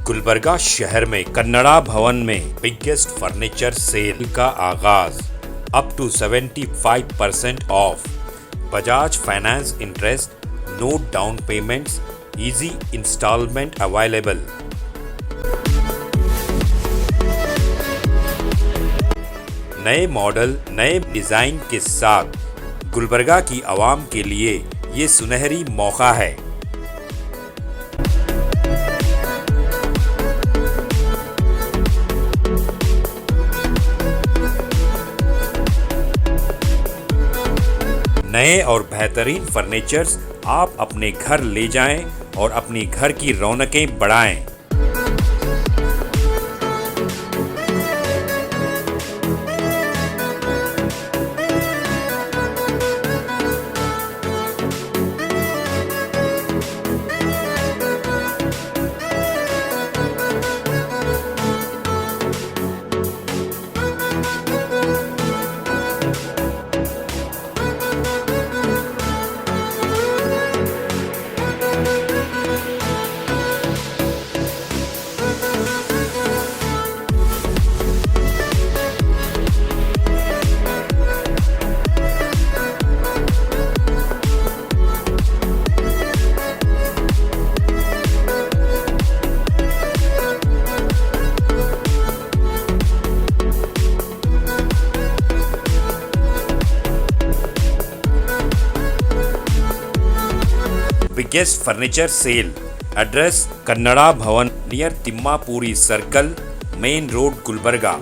गुलबर्गा शहर में कन्नड़ा भवन में बिगेस्ट फर्नीचर सेल का आगाज। Up to 75% off. Bajaj finance interest, no down payments, easy instalment available. नए मॉडल, नए डिजाइन के साथ गुलबर्गा की आवाम के लिए ये सुनहरी मौका है। नए और बेहतरीन फर्नीचर्स आप अपने घर ले जाएं और अपनी घर की रौनकें बढ़ाएं। Biggest furniture sale. Address Kannada Bhavan near Thimmapuri circle, main road, Gulbarga.